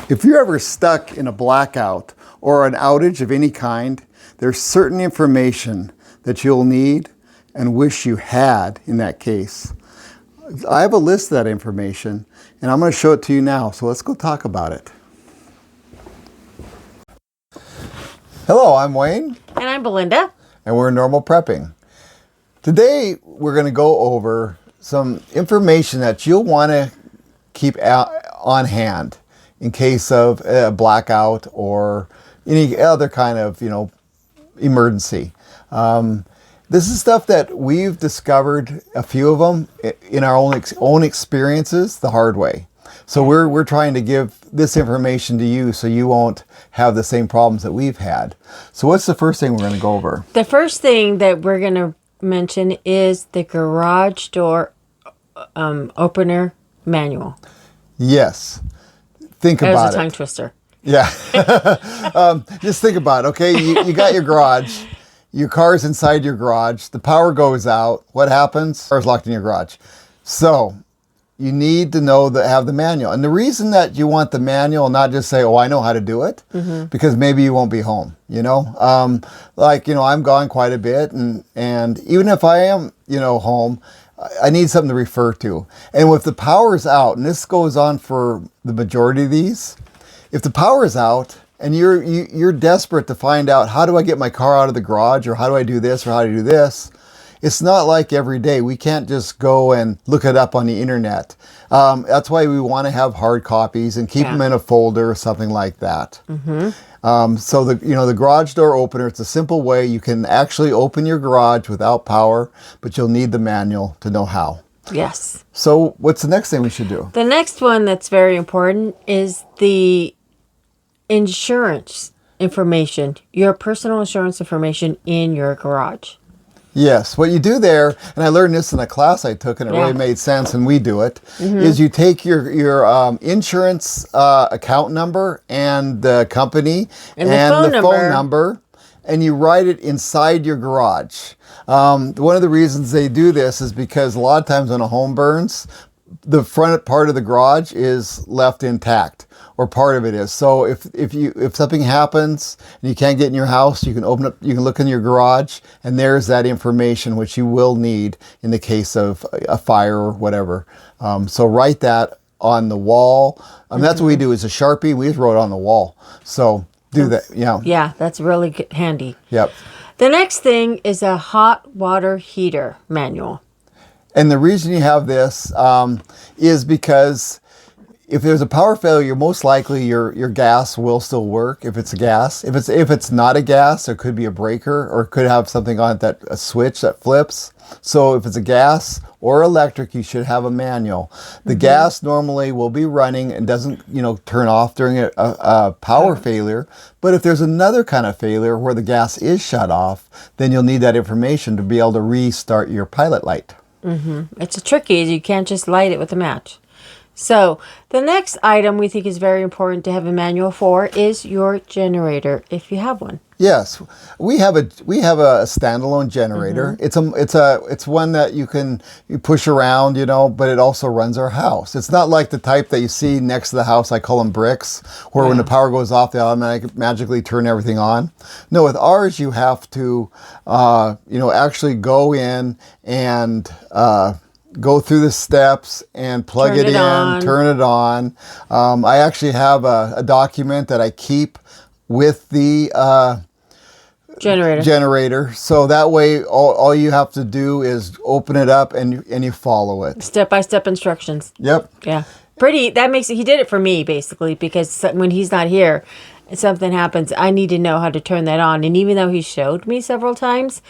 If you're ever stuck in a blackout or an outage of any kind, there's certain information that you'll need and wish you had in that case. I have a list of that information and I'm going to show it to you now, so let's go talk about it. Hello, I'm Wayne. And I'm Belinda. And we're Normal Prepping. Today we're going to go over some information that you'll want to keep on hand in case of a blackout or any other kind of, emergency. This is stuff that we've discovered, a few of them, in our own experiences the hard way. So we're trying to give this information to you so you won't have the same problems that we've had. So what's the first thing we're going to go over? The first thing that we're going to mention is the garage door opener manual. Yes. Think about it. That was a tongue twister. Yeah. Just think about it, okay? You got your garage. Your car's inside your garage. The power goes out. What happens? The car's locked in your garage. So you need to have the manual. And the reason that you want the manual and not just say, oh, I know how to do it, because maybe you won't be home, I'm gone quite a bit. And even if I am, home, I need something to refer to. And if the power's out, and this goes on for the majority of these, if the power is out and you're desperate to find out, how do I get my car out of the garage, or how do I do this, or how do I do this? It's not like every day. We can't just go and look it up on the internet. That's why we want to have hard copies and keep them in a folder or something like that. So the garage door opener, it's a simple way you can actually open your garage without power, but you'll need the manual to know how. Yes. So what's the next thing we should do? The next one that's very important is the insurance information, your personal insurance information in your garage. Yes, what you do there, and I learned this in a class I took, and it really made sense, and we do it, is you take your insurance account number and the company and the phone number, and you write it inside your garage. One of the reasons they do this is because a lot of times when a home burns, the front part of the garage is left intact, or part of it is. So if something happens and you can't get in your house, you can look in your garage, and there's that information which you will need in the case of a fire or whatever. So write that on the wall. That's what we do. Is a Sharpie. We just wrote it on the wall. So do that. Yeah. Yeah, that's really handy. Yep. The next thing is a hot water heater manual. And the reason you have this is because if there's a power failure, most likely your gas will still work if it's a gas. If it's not a gas, there could be a breaker, or it could have something on it, a switch that flips. So if it's a gas or electric, you should have a manual. The gas normally will be running and doesn't turn off during a power failure. But if there's another kind of failure where the gas is shut off, then you'll need that information to be able to restart your pilot light. It's tricky. You can't just light it with a match. So the next item we think is very important to have a manual for is your generator, if you have one. Yes, we have a standalone generator. It's one that you push around, but it also runs our house. It's not like the type that you see next to the house. I call them bricks, where when the power goes off, they magically turn everything on. No, with ours you have to, actually go in and go through the steps and plug it in, turn it on. I actually have a document that I keep with the generator. So that way all you have to do is open it up and you follow it. Step-by-step instructions. Yep. Yeah. That makes it, he did it for me basically, because when he's not here and something happens, I need to know how to turn that on. And even though he showed me several times,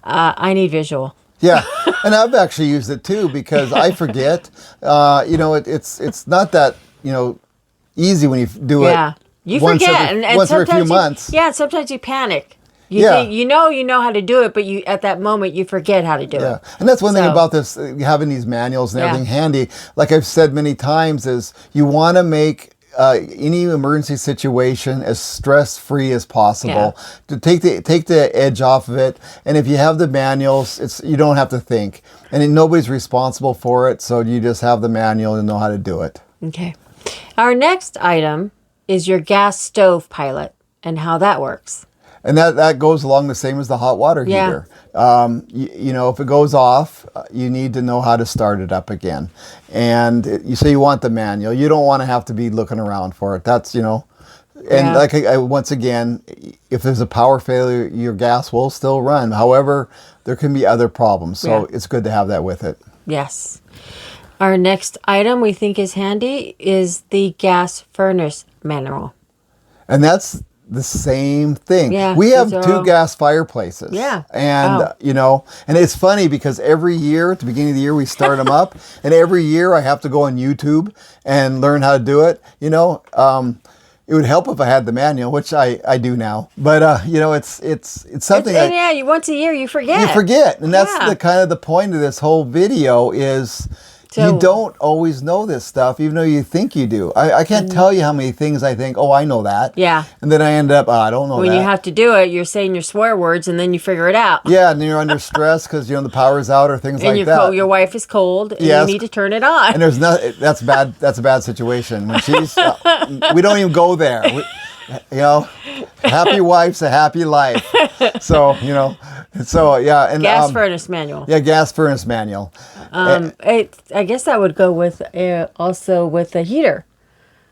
I need visual. Yeah, and I've actually used it too, because I forget. It's not that easy when you do it. Yeah, you forget, and once every few months. Yeah, and sometimes you panic. You think you know how to do it, but at that moment you forget how to do it. Yeah, and that's one thing about this, having these manuals and everything handy. Like I've said many times, is you want to make any emergency situation as stress-free as possible, to take the edge off of it. And if you have the manuals, you don't have to think, and nobody's responsible for it. So you just have the manual and know how to do it. Okay. Our next item is your gas stove pilot and how that works. And that goes along the same as the hot water Yeah. heater. You know, if it goes off, you need to know how to start it up again. And you say you want the manual. You don't want to have to be looking around for it. That's, you know, and Yeah. like once again, if there's a power failure, your gas will still run. However, there can be other problems. So it's good to have that with it. Yes. Our next item we think is handy is the gas furnace manual. And that's the same thing. Yeah, we have those are two all- gas fireplaces. Yeah. And, Oh. you know, and it's funny because every year, at the beginning of the year, we start them up. And every year I have to go on YouTube and learn how to do it. You know, it would help if I had the manual, which I do now. But, you know, it's something And that yeah, you once a year you forget. you forget. And that's Yeah. the kind of the point of this whole video is So- you don't always know this stuff, even though you think you do. I can't tell you how many things I think, oh, I know that. Yeah. And then I end up, I don't know When that. you have to do it, you're saying your swear words and then you figure it out. Yeah, and you're under stress because, you know, the power's out or things And like that. your wife is cold and Yes. you need to turn it on. And there's no, that's bad. That's a bad situation. When she's, we don't even go there. You know, happy wife's a happy life. So, you know, so yeah. And Gas furnace manual. Yeah, gas furnace manual. I guess that would go with also with the heater.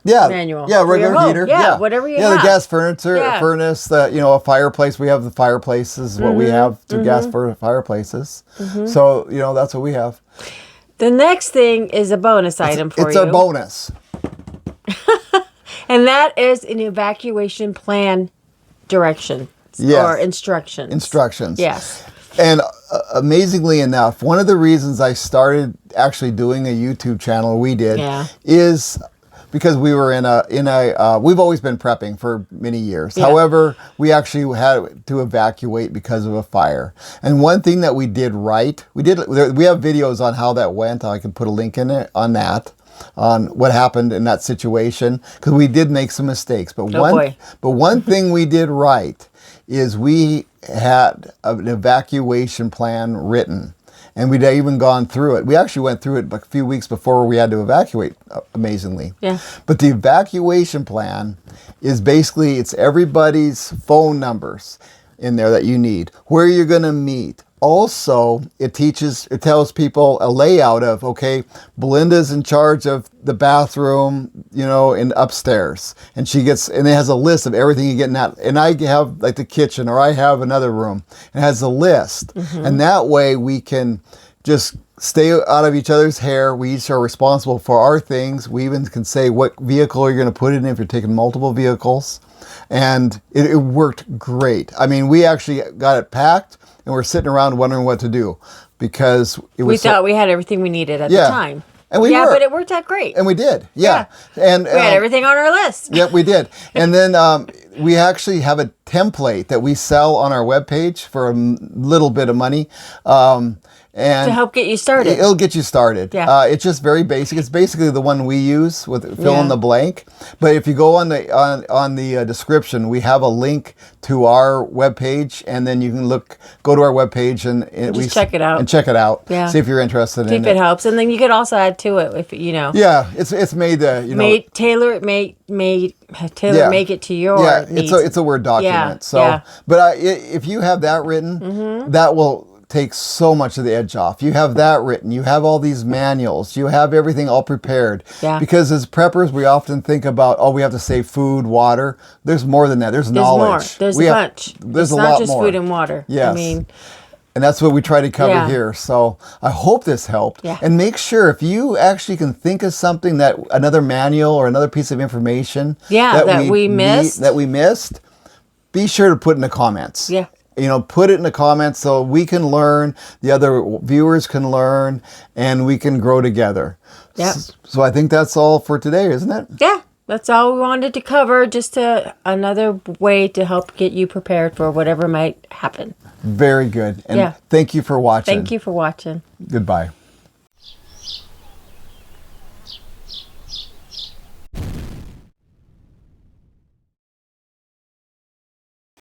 Yeah, manual yeah, for your regular home. heater. Yeah, whatever you Yeah, have. the gas furnace, the, you know, a fireplace. We have the fireplaces. What we have, two gas fireplaces. So, you know, that's what we have. The next thing is a bonus item for It's you. our bonus. And that is an evacuation plan direction Yes. or instructions. Instructions. Yes. And amazingly enough, one of the reasons I started actually doing a YouTube channel, we did, Yeah. is because we were we've always been prepping for many years. Yeah. However, we actually had to evacuate because of a fire. And one thing that we did right, we have videos on how that went. I can put a link in it on that, on what happened in that situation, because we did make some mistakes. But boy. one thing we did right is we had an evacuation plan written. And we'd even gone through it. We actually went through it a few weeks before we had to evacuate, amazingly. Yeah. But the evacuation plan is basically, it's everybody's phone numbers in there that you need, where you're going to meet. Also, it tells people a layout of, okay, Belinda's in charge of the bathroom, you know, in upstairs. And it has a list of everything you get in that. And I have like the kitchen, or I have another room. It has a list. And that way we can just stay out of each other's hair. We each are responsible for our things. We even can say what vehicle you're going to put it in if you're taking multiple vehicles. And it worked great. I mean, we actually got it packed. And we're sitting around wondering what to do because it was. We thought we had everything we needed at the time. And we were. but it worked out great. And we did. Yeah. And we had everything on our list. Yep, we did. And then we actually have a template that we sell on our webpage for a little bit of money. And To help get you started. It'll get you started. Yeah. It's just very basic. It's basically the one we use with fill in Yeah. the blank. But if you go on the description, we have a link to our webpage, and then you can go to our webpage and Just check it out. And check it out. Yeah. See if you're interested See in if it helps. And then you could also add to it if, you know. Yeah, it's made Make it to your needs. it's a Word document. Yeah, So, yeah. but if you have that written, that will take so much of the edge off. You have that written. You have all these manuals. You have everything all prepared. Yeah. Because as preppers, we often think about, we have to save food, water. There's more than that. There's knowledge. More. There's a bunch. There's it's a not lot just more. food and water. Yes. I mean, and that's what we try to cover Yeah. here. So I hope this helped. Yeah. And make sure if you actually can think of something another manual or another piece of information that we missed, be sure to put in the comments. Yeah. You know, put it in the comments so we can learn, the other viewers can learn, and we can grow together. Yep. So I think that's all for today, isn't it? yeah, that's all we wanted to cover. Just another way to help get you prepared for whatever might happen. Very good. And Yeah. thank you for watching. Thank you for watching. Goodbye.